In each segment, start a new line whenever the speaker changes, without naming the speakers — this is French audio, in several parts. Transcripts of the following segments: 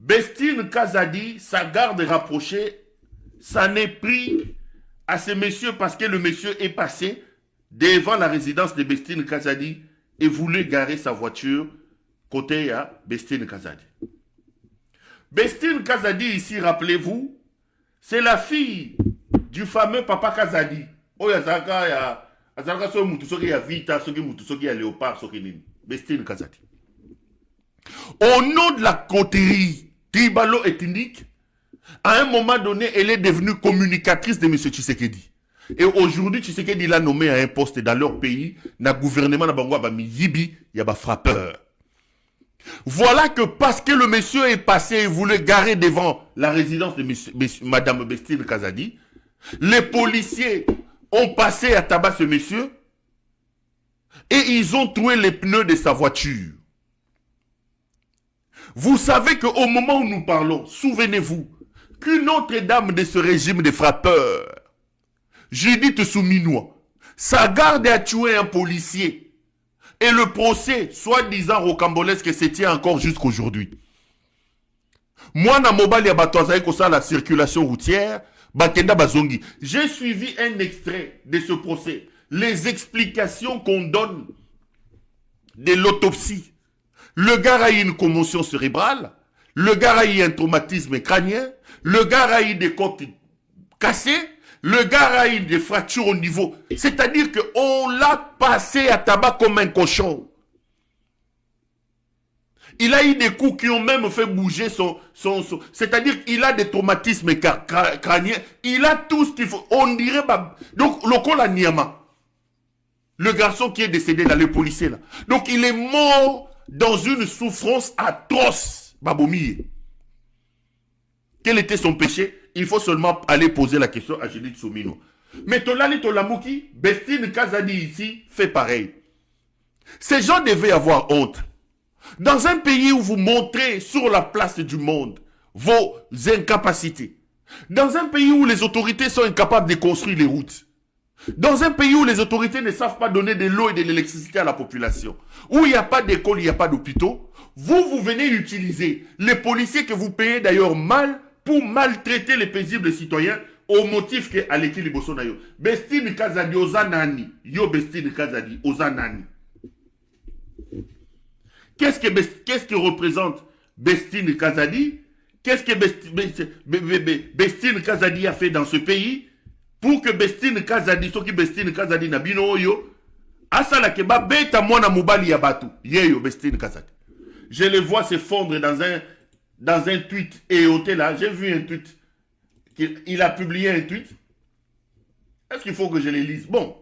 Bestine Kazadi, sa garde rapprochée, ça n'est pris à ce monsieur parce que le monsieur est passé devant la résidence de Bestine Kazadi et voulait garer sa voiture côté à Bestine Kazadi. Bestine Kazadi ici, rappelez-vous, c'est la fille du fameux papa Kazadi. Oh, il y a Vita, Léopard, Bestine Kazadi. Au nom de la coterie tribalo-ethnique, à un moment donné, elle est devenue communicatrice de M. Tshisekedi. Et aujourd'hui, Tshisekedi l'a nommé à un poste dans leur pays, dans le gouvernement de Bangwa, il y a des frappeurs. Voilà que parce que le monsieur est passé et voulait garer devant la résidence de Madame Bestine Kazadi, les policiers ont passé à tabac ce monsieur et ils ont trouvé les pneus de sa voiture. Vous savez qu'au moment où nous parlons, souvenez-vous, qu'une autre dame de ce régime de frappeurs, Judith Souminois, sa garde a tué un policier. Et le procès, soi-disant rocambolesque, se tient encore jusqu'aujourd'hui. Moi, na mobile ya batoazaï kosa la circulation routière, bakenda bazongi. J'ai suivi un extrait de ce procès. Les explications qu'on donne de l'autopsie. Le gars a eu une commotion cérébrale. Le gars a eu un traumatisme crânien. Le gars a eu des côtes cassées. Le gars a eu des fractures au niveau. C'est-à-dire qu'on l'a passé à tabac comme un cochon. Il a eu des coups qui ont même fait bouger son c'est-à-dire qu'il a des traumatismes crâniens. Il a tout ce qu'il faut. On dirait... Donc, Lokola Niama, le garçon qui est décédé là, le policier là. Donc, il est mort dans une souffrance atroce. Baboumi. Quel était son péché? Il faut seulement aller poser la question à Judith Soumino. Mais Tolali Tolamouki, Bestine Kazadi ici, fait pareil. Ces gens devaient avoir honte. Dans un pays où vous montrez sur la place du monde vos incapacités. Dans un pays où les autorités sont incapables de construire les routes. Dans un pays où les autorités ne savent pas donner de l'eau et de l'électricité à la population. Où il n'y a pas d'école, il n'y a pas d'hôpitaux. Vous venez utiliser les policiers que vous payez d'ailleurs mal pour maltraiter les paisibles citoyens au motif que Aleki Liboso na yo. Bestine Kazadi ozanani. Yo Bestine Kazadi ozanani. Qu'est-ce que représente Bestine Kazadi? Qu'est-ce que Bestine Kazadi a fait dans ce pays pour que Bestine Kazadi, ce qui Bestine Kazadi na bino yo, asala keba beta mwana mubali ya batu. Yeyo Bestine Kazadi. Je le vois se fondre dans un tweet et ôté là, j'ai vu un tweet. Il a publié un tweet. Est-ce qu'il faut que je le lise? Bon.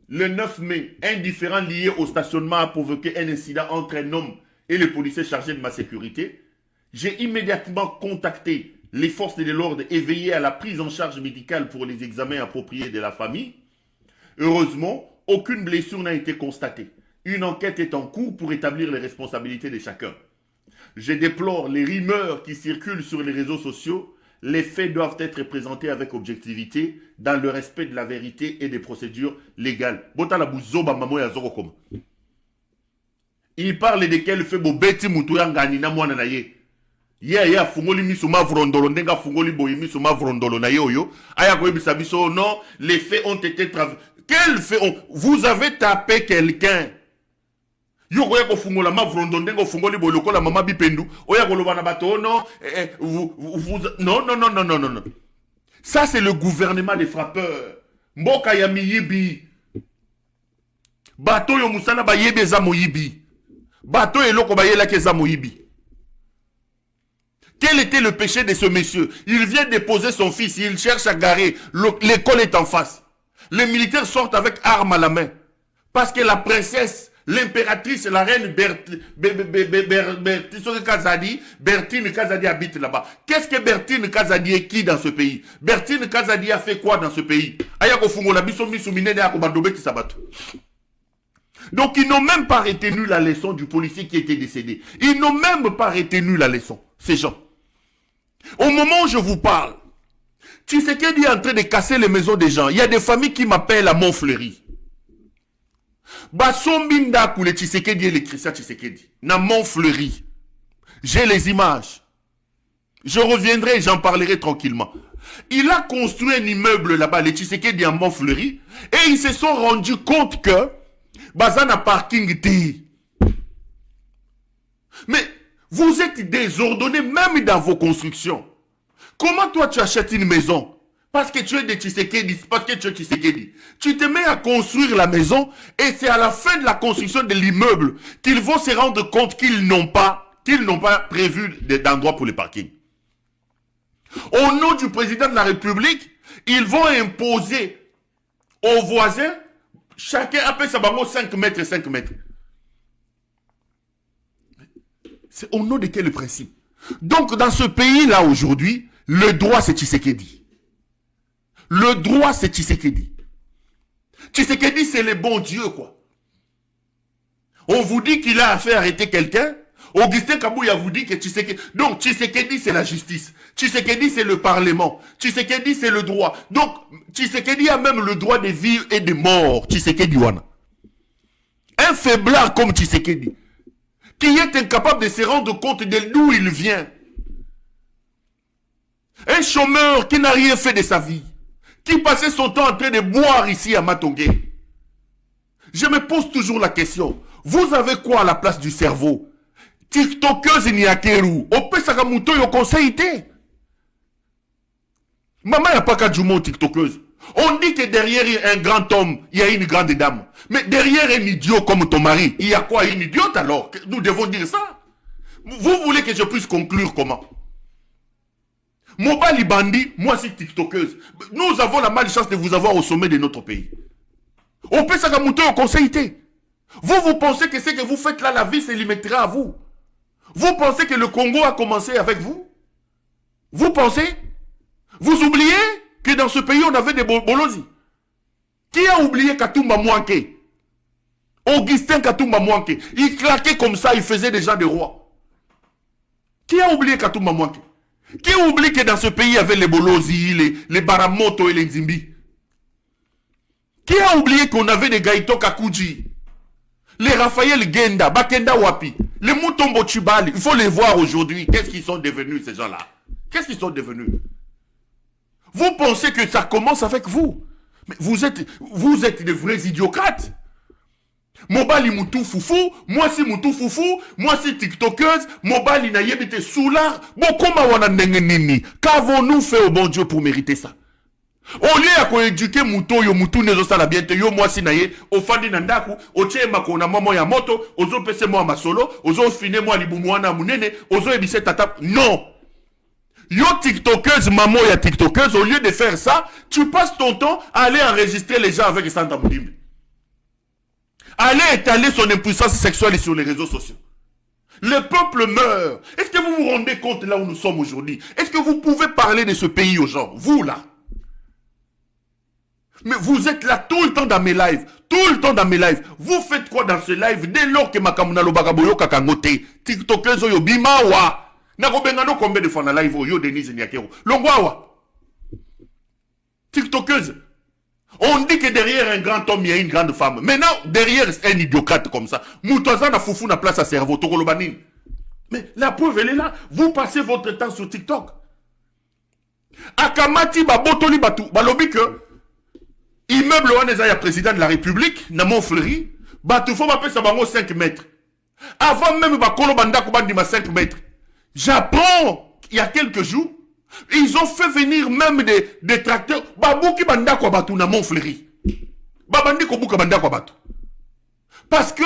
Le 9 mai, un différend lié au stationnement a provoqué un incident entre un homme et le policier chargé de ma sécurité. J'ai immédiatement contacté les forces de l'ordre et veillé à la prise en charge médicale pour les examens appropriés de la famille. Heureusement, aucune blessure n'a été constatée. Une enquête est en cours pour établir les responsabilités de chacun. Je déplore les rumeurs qui circulent sur les réseaux sociaux. Les faits doivent être présentés avec objectivité, dans le respect de la vérité et des procédures légales. Il parle de quel fait Bobeti Moutouangani na mwana na ye. Ya fungoli miso ma vrondolo ndenga fungoli boyi miso ma vrondolo na yo. Aya ko ebisa biso non, les faits ont été travaillés. Quel fait vous avez tapé quelqu'un? Yo koya ko fungola ma vrondo ndenga fungoli boyi lokola mama bipendu. Oya ko lobana bato non, non. Ça c'est le gouvernement des frappeurs. Mboka ya miyibi. Bato yo musana ba yebe za moyibi. Bato eloko ba yela ke za moyibi. Quel était le péché de ce monsieur? Il vient déposer son fils, il cherche à garer. L'école est en face. Les militaires sortent avec armes à la main. Parce que la princesse, l'impératrice, la reine Bertine Kazadi habite là-bas. Qu'est-ce que Bertine Kazadi est qui dans ce pays? Bertine Kazadi a fait quoi dans ce pays? Donc ils n'ont même pas retenu la leçon du policier qui était décédé. Ils n'ont même pas retenu la leçon, ces gens. Au moment où je vous parle, Tshisekedi est en train de casser les maisons des gens. Il y a des familles qui m'appellent à Montfleury. Basombinda koule Tshisekedi et les Christians Tshisekedi. Na Montfleury. J'ai les images. Je reviendrai et j'en parlerai tranquillement. Il a construit un immeuble là-bas, les Tshisekedi en Montfleury, et ils se sont rendus compte que Bazana parking était. Mais vous êtes désordonnés même dans vos constructions. Comment toi tu achètes une maison? Parce que tu es de Tshisekedi, parce que tu es Tshisekedi. Tu te mets à construire la maison et c'est à la fin de la construction de l'immeuble qu'ils vont se rendre compte qu'ils n'ont pas prévu d'endroit pour les parkings. Au nom du président de la République, ils vont imposer aux voisins, chacun appelle ça 5 mètres, 5 mètres. C'est au nom de quel principe? Donc dans ce pays-là aujourd'hui, le droit c'est Tshisekedi. Le droit c'est Tshisekedi. Tshisekedi c'est le bon Dieu quoi. On vous dit qu'il a fait arrêter quelqu'un. Augustin Kabouya vous dit que Tshisekedi... Donc Tshisekedi c'est la justice. Tshisekedi c'est le parlement. Tshisekedi c'est le droit. Donc Tshisekedi a même le droit de vivre et de mort. Tshisekedi wana. Un faiblard comme Tshisekedi, qui est incapable de se rendre compte de d'où il vient. Un chômeur qui n'a rien fait de sa vie, qui passait son temps en train de boire ici à Matongué. Je me pose toujours la question, vous avez quoi à la place du cerveau? TikTokeuse ni akeru, opesaka muto yo conseillité. Maman n'a pas qu'à jumeau TikTokeuse. On dit que derrière un grand homme, il y a une grande dame. Mais derrière un idiot comme ton mari, il y a quoi? Une idiote alors? Nous devons dire ça. Vous voulez que je puisse conclure comment? Mobali Bandi, moi c'est TikTokeuse. Nous avons la malchance de vous avoir au sommet de notre pays. On peut s'agamuter au conseillité. Vous pensez que ce que vous faites là, la vie se limitera à vous. Vous pensez que le Congo a commencé avec vous? Vous pensez? Vous oubliez que dans ce pays on avait des bolosi? Qui a oublié Katumba Mwanke? Augustin Katumba Mwanke. Il claquait comme ça, il faisait des gens de rois. Qui a oublié Katumba Mwanke? Qui oublie que dans ce pays il y avait les Bolozi, les Baramoto et les Nzimbi? Qui a oublié qu'on avait des Gaito Kakuji, les Raphaël Genda, Bakenda Wapi, les Mutombo Chibali? Il faut les voir aujourd'hui. Qu'est-ce qu'ils sont devenus ces gens-là? Qu'est-ce qu'ils sont devenus? Vous pensez que ça commence avec vous? Mais vous êtes des vrais idiocrates. Mobali Moutou Foufou, moi c'est Moutou Foufou, moi c'est TikTokeuse, Mobali na yebite soulard, bon comment wana ndengenini? Qu'avons-nous fait au bon Dieu pour mériter ça? Au lieu à quoi éduquer Moutou yo Moutou nezo sala biente yo moi si naye, au fandi nandaku, au tche makona mamo ya moto, ozo pese moi ma solo, ozo fine moi libumwana munene, ozo ebise tata. Non! Yo TikTokeuse, maman ya TikTokeuse, au lieu de faire ça, tu passes ton temps à aller enregistrer les gens avec Santa Moudimbe. Allez étaler son impuissance sexuelle sur les réseaux sociaux. Le peuple meurt. Est-ce que vous vous rendez compte là où nous sommes aujourd'hui? Est-ce que vous pouvez parler de ce pays aux gens? Vous là. Mais vous êtes là tout le temps dans mes lives. Tout le temps dans mes lives. Vous faites quoi dans ce live? Dès lors que Makamuna Lobagaboyo Kakangote, TikTokers yo bimawa. Nakobengano combien de fois dans live yo Denise Nyakero. Longwawa. TikTokers. On dit que derrière un grand homme, il y a une grande femme. Maintenant, derrière un idiocrate comme ça, Moutouazan a foufou na place à cerveau, Tokolobanine. Mais la preuve, elle est là. Vous passez votre temps sur TikTok. Akamati Babotoli Batou, Balobi que immeuble Waneza ya président de la République, na Montfleury, Batou faut m'appeler ça 5 mètres. Avant même Bakolo Banda Koubandima 5 mètres. J'apprends, il y a quelques jours, ils ont fait venir même des tracteurs. Babouki banda kwa batu na Montfleury. Babandi kobuka banda kwa batu. Parce que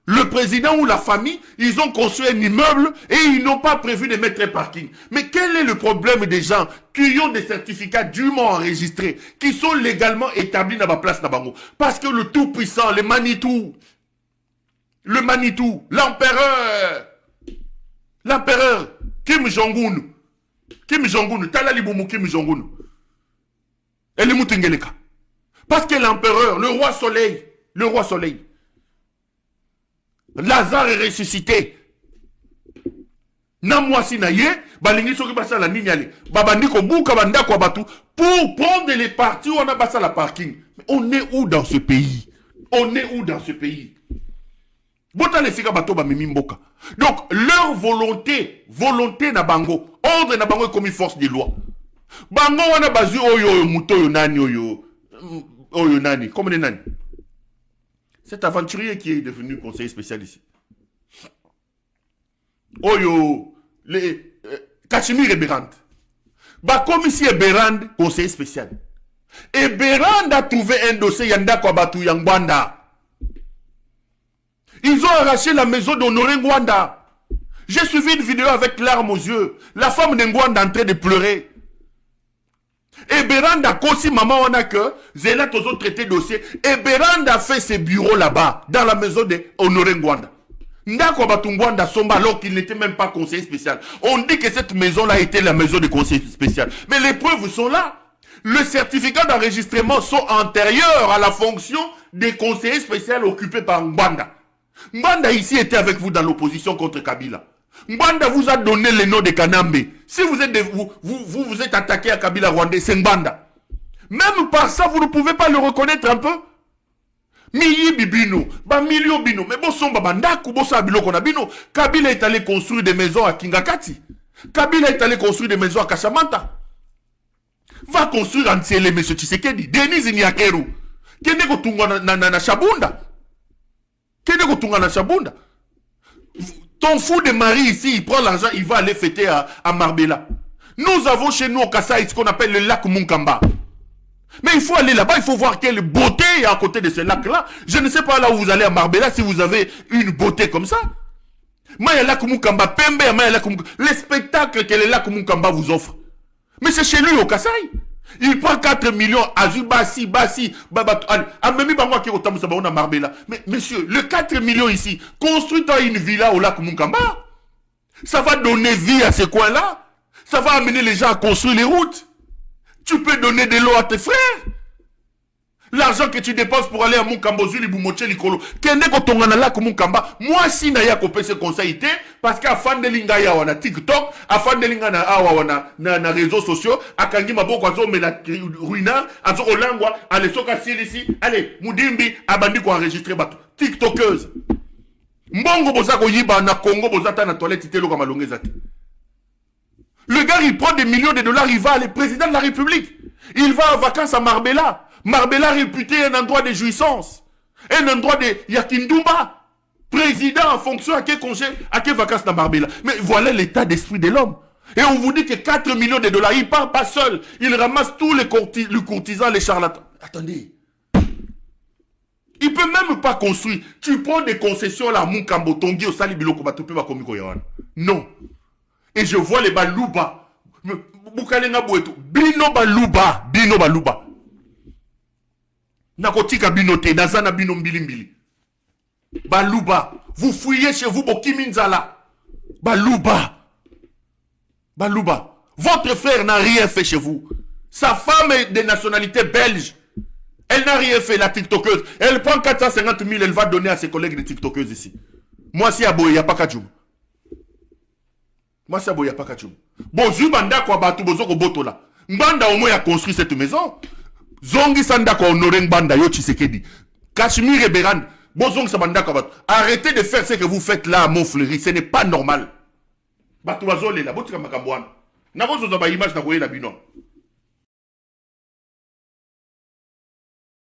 le président ou la famille, ils ont construit un immeuble et ils n'ont pas prévu de mettre un parking. Mais quel est le problème des gens qui ont des certificats dûment enregistrés, qui sont légalement établis dans ma place Nabango? Parce que le tout-puissant, le Manitou, l'empereur, Kim Jong-un, Tala Liboumou Kim Jong-un. Elle est Moutingeleka. Parce que l'empereur, le roi soleil, Lazare est ressuscité. Namwasi naye, balingi soki basa la nignale. Babandi ko buka banda kwa batu pour prendre les parties où on a basa la parking. Mais on est où dans ce pays? On est où dans ce pays? Bota les sika bato ba mimi mboka. Donc, leur volonté na bango, ordre na bango comme une force de loi. Bango wana bazu oyo muto yo nani oyo nani, comme les nani. Cet aventurier qui est devenu conseiller spécial ici. Oyo, les Kachimir et Berand. Bah, comme ici Berand, conseiller spécial. Et Berand a trouvé un dossier Yanda Kwabatu Yangwanda. Ils ont arraché la maison d'Honoré Ngwanda. J'ai suivi une vidéo avec larmes aux yeux. La femme de Ngwanda en train de pleurer. Et Berand a conçu maman on a que Zéla toujours traité dossier. Et Berand a fait ses bureaux là-bas, dans la maison de Honoré Ngwanda. Ndako Batungwanda Somba alors qu'il n'était même pas conseiller spécial. On dit que cette maison-là était la maison de conseiller spécial. Mais les preuves sont là. Le certificat d'enregistrement sont antérieurs à la fonction des conseillers spéciaux occupés par Ngwanda. Ngwanda ici était avec vous dans l'opposition contre Kabila. Ngwanda vous a donné le nom de Kanambe. Si vous êtes vous êtes attaqué à Kabila Rwandais, c'est Ngwanda. Même par ça, vous ne pouvez pas le reconnaître un peu. Miyi bibino, ba million bino, mais bon somba bandaku, bon sabilo kona bino. Kabila est allé construire des maisons à Kingakati. Kabila est allé construire des maisons à Kashamanta. Va construire en Tsiele, monsieur Tshisekedi. Denise Nyakeru. Kende ko tunga na Shabunda. Kende ko tunga na Shabunda. Ton fou de mari ici, il prend l'argent, il va aller fêter à Marbella. Nous avons chez nous au Kasaï ce qu'on appelle le lac Munkamba. Mais il faut aller là-bas, il faut voir quelle beauté il y a à côté de ce lac-là. Je ne sais pas là où vous allez à Marbella si vous avez une beauté comme ça. Maya lac Munkamba, Pembe, Maya lac Munkamba. Les spectacles que le lac Munkamba vous offre. Mais c'est chez lui au Kasaï. Il prend 4 millions, Azul, Bassi, Amemi Bangwa qui est au Marbella. Mais monsieur, le 4 millions ici, construis-toi une villa au lac Munkamba. Ça va donner vie à ce coin-là. Ça va amener les gens à construire les routes. Tu peux donner de l'eau à tes frères. L'argent que tu dépenses pour aller à Munkamba, Zuli Boumoche Likolo. Kende ko tongana lac Munkamba. Moi, si na ya kopé ce conseil, parce qu'à Fandelinga ya wana TikTok, à Fandelinga na awa wana na réseaux sociaux, à Kangi Maboko azo me la ruina, azo olangwa, allez soka silisi, allez, Moudimbi, abandi ko enregistrer bato. TikTokeuse. Mbongo bozako yiba na Congo bozata na toilette telo comme malongezate. Le gars, il prend des millions de dollars, il va aller président de la République. Il va en vacances à Marbella. Marbella réputé un endroit de jouissance. Un endroit de Yakindumba. Président en fonction à quel congé, à quelles vacances dans Marbella. Mais voilà l'état d'esprit de l'homme. Et on vous dit que 4 millions de dollars, il part pas seul. Il ramasse tous les courtisans, les charlatans. Attendez. Il peut même pas construire. Tu prends des concessions là, Mukambo, Tongi, au Salibilo, Kobatope, Bakomiko Yawan. Non. Et je vois les balouba. Bukalenga Bouetou. Bino balouba. Bino balouba. Nakotika binote. Nazana bino mbili. Balouba. Vous fouillez chez vous, Bokiminzala. Balouba. Balouba. Votre frère n'a rien fait chez vous. Sa femme est de nationalité belge. Elle n'a rien fait, la TikTokeuse. Elle prend 450 000, elle va donner à ses collègues de TikTokeuses ici. Moi, si Aboye, il n'y a pas qu'à Djoum. Moi, si Aboye, il n'y a pas qu'à Djoum. Bon, Zubanda, quoi, Batou, Bozoko, Botola. Mbanda, au moins, a construit cette maison. Zongi Sanda, quoi, honoré Mbanda, Yo Tshisekedi. Kashmir et Beran. Bon, Zongi Sabanda, quoi, arrêtez de faire ce que vous faites là à Montfleury. Ce n'est pas normal. Batou, Bazole, là, Botika Makabouane. N'a pas besoin d'image, n'a pas besoin